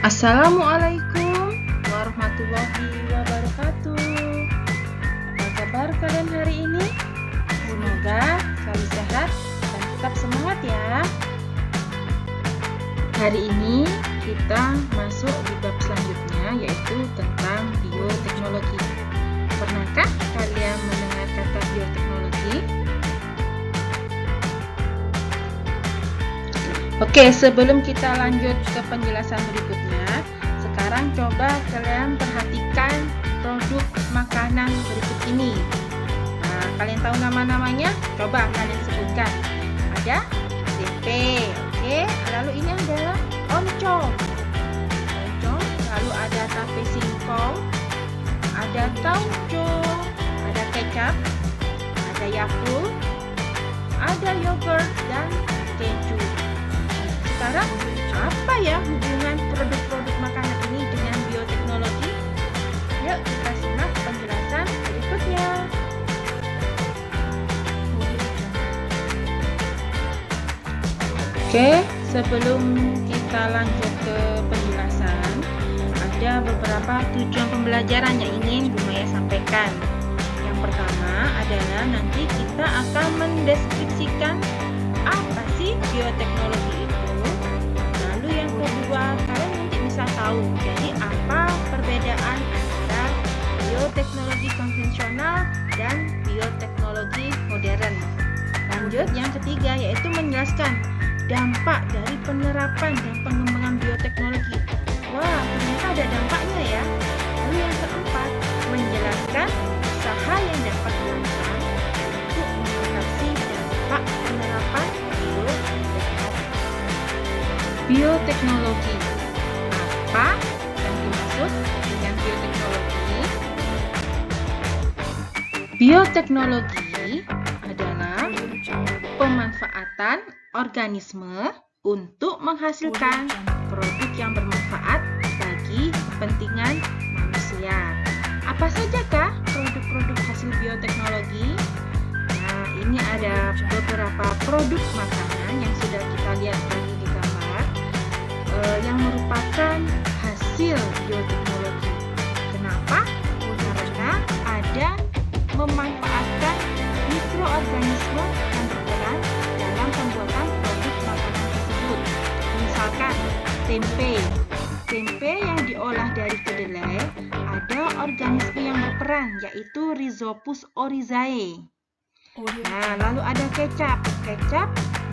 Assalamualaikum warahmatullahi wabarakatuh. Apa kabar kalian hari ini? Semoga selalu sehat dan tetap semangat ya. Hari ini kita masuk di bab selanjutnya, yaitu tentang bioteknologi. Pernahkah kalian mendengar kata bioteknologi? Oke, sebelum kita lanjut ke penjelasan berikutnya, sekarang coba kalian perhatikan produk makanan berikut ini. Nah, kalian tahu nama-namanya? Coba kalian sebutkan. Ada tempe, oke. Lalu ini adalah oncom, lalu ada tape singkong, ada tauco, ada kecap, ada Yakult, ada yogurt, dan keju. Sekarang, apa ya hubungan produk-produk makanan ini dengan bioteknologi? Yuk kita simak penjelasan berikutnya. Oke, sebelum kita lanjut ke penjelasan, ada beberapa tujuan pembelajaran yang ingin Bu Maya sampaikan. Yang pertama adalah nanti kita akan mendeskripsikan apa sih bioteknologi itu. Lalu yang kedua, kalian nanti bisa tahu jadi apa perbedaan antara bioteknologi konvensional dan bioteknologi modern. Lanjut, yang ketiga yaitu menjelaskan dampak dari penerapan dan pengembangan bioteknologi. Wah, ternyata ada dampaknya ya. Lalu yang keempat, menjelaskan usaha yang dapat dilakukan untuk mengatasi dampak penerapan bioteknologi. Apa yang dimaksud dengan bioteknologi? Bioteknologi adalah pemanfaatan organisme untuk menghasilkan produk yang bermanfaat bagi kepentingan manusia. Apa sajakah produk-produk hasil bioteknologi? Nah, ini ada beberapa produk makanan yang sudah kita lihat tadi di gambar yang merupakan hasil bioteknologi. Kenapa? Karena ada memanfaatkan mikroorganisme yang berperan dalam pembuatan produk makanan tersebut. Misalkan tempe yang diolah dari kedelai, ada organisme yang berperan yaitu Rhizopus oryzae. Nah, lalu ada kecap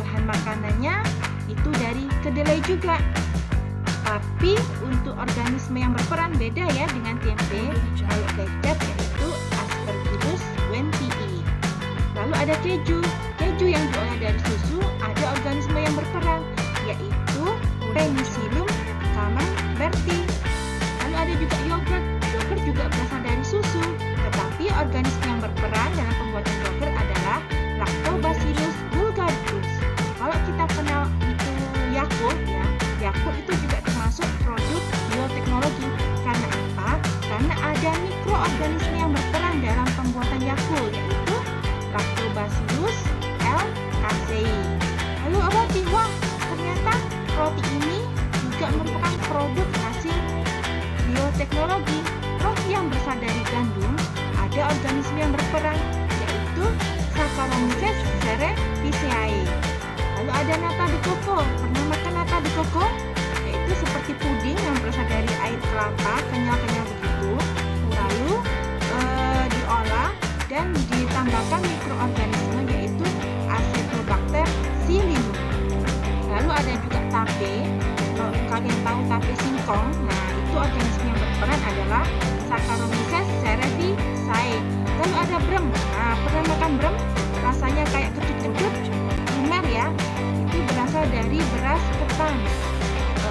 bahan makanannya itu dari kedelai juga. Tapi untuk organisme yang berperan beda ya dengan tempe. Kalau kecap yaitu Aspergillus wientii. Lalu ada keju yang diolah dari susu, ada organisme yang berperan yaitu Penicillium camemberti. Lalu ada juga yogurt juga berasal dari susu, tetapi organisme yang berperan dalam pembuatan yogurt adalah Lactobacillus bulgaricus. Kalau kita kenal itu Yakult ya, Yakult itu juga termasuk produk bioteknologi. Karena apa? Karena ada mikroorganisme yang berperan dalam pembuatan Yakult, yaitu Lactobacillus casei. Lalu roti, wah ternyata roti ini juga merupakan produk hasil bioteknologi. Roti yang berasal dari gandum, ada organisme yang berperan yaitu Saccharomyces cerevisiae. Lalu ada nata de coco. Pernah makan nata de coco? Yaitu seperti puding yang berasal dari air kelapa, kenyal-kenyal begitu. Lalu diolah dan ditambahkan mikroorganisme yaitu Acetobacter psillyum. Lalu ada juga tape. Kalau kalian tahu tape singkong, nah itu organisme yang berperan adalah Saccharomyces cerevisiae. Lalu ada brem. Nah, pernah makan brem? Rasanya kayak kecut-kecut, lumer ya. Itu berasal dari beras ketan.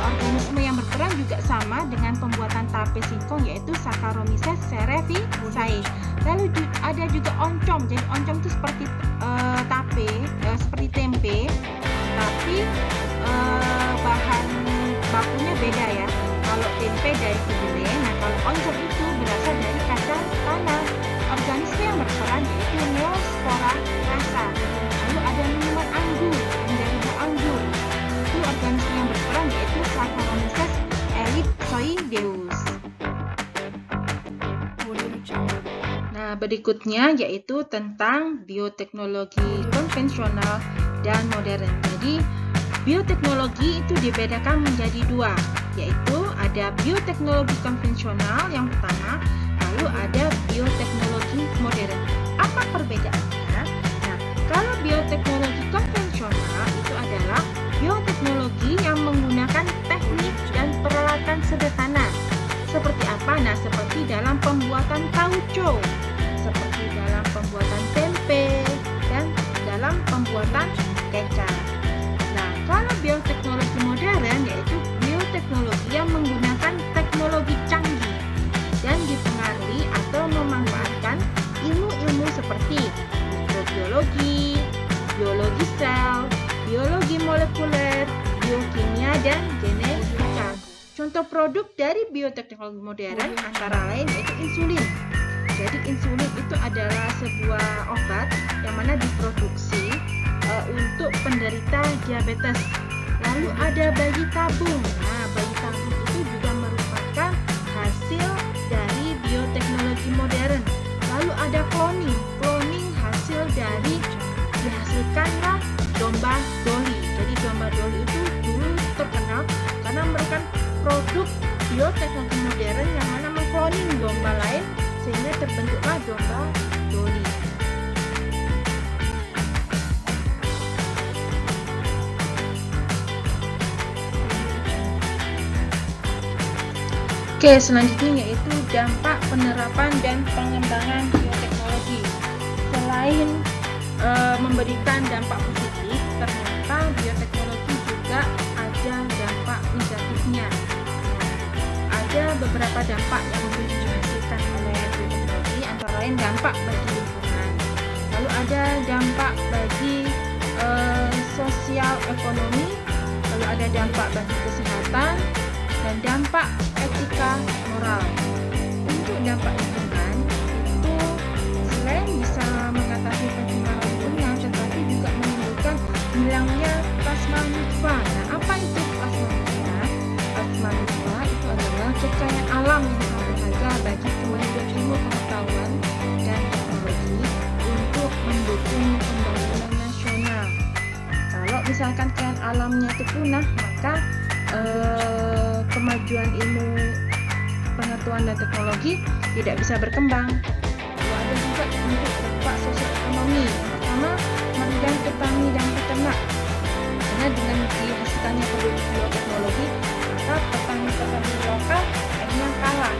Organisme yang berperan juga sama dengan pembuatan tape singkong yaitu Saccharomyces cerevisiae. Lalu ada juga oncom. Jadi oncom itu seperti tape, seperti tempe, tapi bahan bakunya beda ya. Kalau tempe dari kedelai, nah kalau oncom itu berasal dari kacang tanah. Organisme yang berperan yaitu Neospora rasa. Lalu ada minuman anggur yang dari buah anggur. Itu organisme binatang, yaitu Saccharomyces ellipsoideus. Nah, berikutnya yaitu tentang bioteknologi konvensional dan modern. Jadi, bioteknologi itu dibedakan menjadi dua, yaitu ada bioteknologi konvensional yang pertama, lalu ada bioteknologi modern. Apa perbedaannya? Nah, kalau bioteknologi konvensional itu adalah bioteknologi yang menggunakan teknik dan peralatan sederhana. Seperti apa? Nah, seperti dalam pembuatan tauco, seperti dalam pembuatan tempe, dan dalam pembuatan kecap. Nah, kalau bioteknologi modern yaitu bioteknologi yang menggunakan teknologi canggih dan dipengaruhi atau memanfaatkan ilmu-ilmu seperti mikrobiologi, biologi sel, biologi molekuler, biokimia, dan genetika. Contoh produk dari bioteknologi modern antara lain yaitu insulin. Jadi insulin itu adalah sebuah obat yang mana diproduksi untuk penderita diabetes. Lalu ada bayi tabung. Nah, bayi tabung itu juga merupakan hasil dari bioteknologi modern. Lalu ada cloning. Cloning hasil dari dihasilkanlah domba Dolly. Jadi domba Dolly itu dulu terkenal karena merupakan produk bioteknologi modern yang mana mengkloning domba lain sehingga terbentuklah domba Dolly. Oke, selanjutnya yaitu dampak penerapan dan pengembangan bioteknologi. Selain memberikan dampak positif, ternyata bioteknologi juga ada dampak negatifnya. Ada beberapa dampak yang dihasilkan oleh bioteknologi, antara lain dampak bagi lingkungan. Lalu ada dampak bagi sosial ekonomi, lalu ada dampak bagi kesehatan, dan dampak etika moral. Untuk dampak lingkungan itu selain bisa mengatasi pencemaran lingkungan, tetapi juga menimbulkan hilangnya plasma nutfah. Nah, apa itu plasma nutfah? Plasma nutfah itu adalah kekayaan alam yang sangat berharga bagi kemajuan ilmu pengetahuan dan teknologi untuk mendukung pembangunan nasional. Kalau misalkan kekayaan alamnya itu punah, maka kemajuan ilmu pengetahuan dan teknologi tidak bisa berkembang. Lalu ada juga untuk dampak sosial ekonomi. Pertama, merugikan petani dan peternak. Karena dengan dihasilkannya produk bioteknologi, maka petani-petani lokal akhirnya kalah.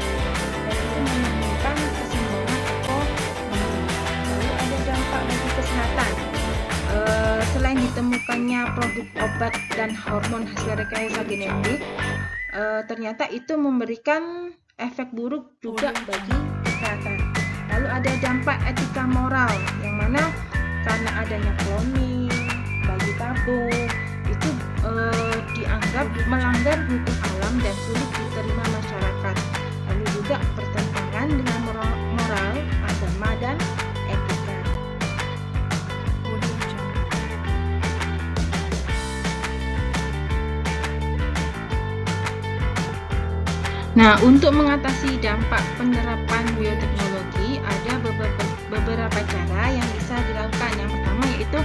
Dan itu menimbulkan kesenjangan ekonomi. Lalu ada dampak bagi kesehatan. Selain ditemukannya produk obat dan hormon hasil rekayasa genetik, ternyata itu memberikan efek buruk juga bagi kesehatan. Lalu ada dampak etika moral, yang mana karena adanya cloning, bayi tabung, itu dianggap melanggar hukum alam dan sulit diterima masyarakat. Lalu juga bertentangan dengan moral, agama, dan etika. Nah, untuk mengatasi dampak penerapan bioteknologi, ada beberapa cara yang bisa dilakukan. Yang pertama yaitu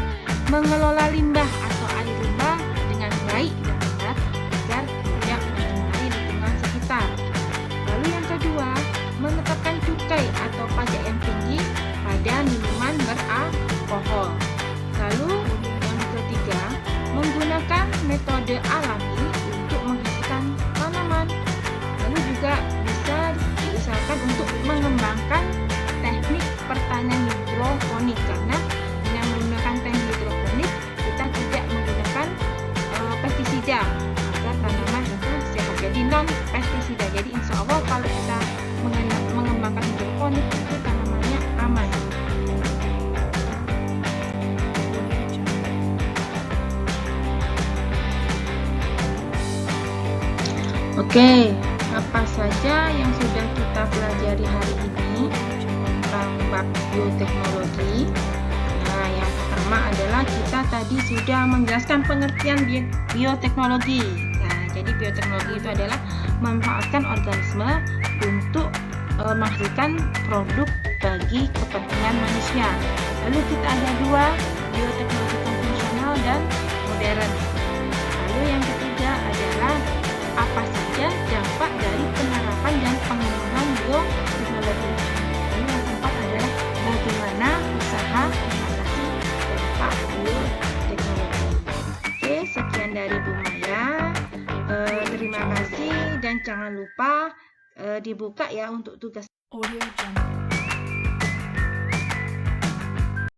mengelola limbah atau air limbah dengan baik dan benar agar tidak mencemari lingkungan sekitar. Lalu yang kedua, menetapkan cukai atau pajak yang tinggi pada minuman beralkohol. Lalu yang ketiga, menggunakan metode alami untuk menghasilkan tanaman. Lalu juga bisa diusahakan untuk mengembangkan teknik pertanian hidroponik, karena dengan menggunakan teknik hidroponik kita tidak menggunakan pestisida agar tanaman itu sehat. Jadi non pestisida. Jadi insya Allah kalau kita mengembangkan hidroponik itu tanamannya aman. Oke. Apa saja yang sudah kita pelajari hari ini tentang bab bioteknologi? Nah, yang pertama adalah kita tadi sudah menjelaskan pengertian bioteknologi. Nah, Jadi bioteknologi itu adalah memanfaatkan organisme untuk menghasilkan produk bagi kepentingan manusia. Lalu kita ada dua, bioteknologi konvensional dan modern. Lalu yang ketiga adalah apa saja dampak dari penerapan dan pengembangan bioteknologi. Lalu yang keempat adalah bagaimana usaha mengatasi dampak bioteknologi. Oke, sekian dari Bu Maya. Terima kasih dan jangan lupa dibuka ya untuk tugas.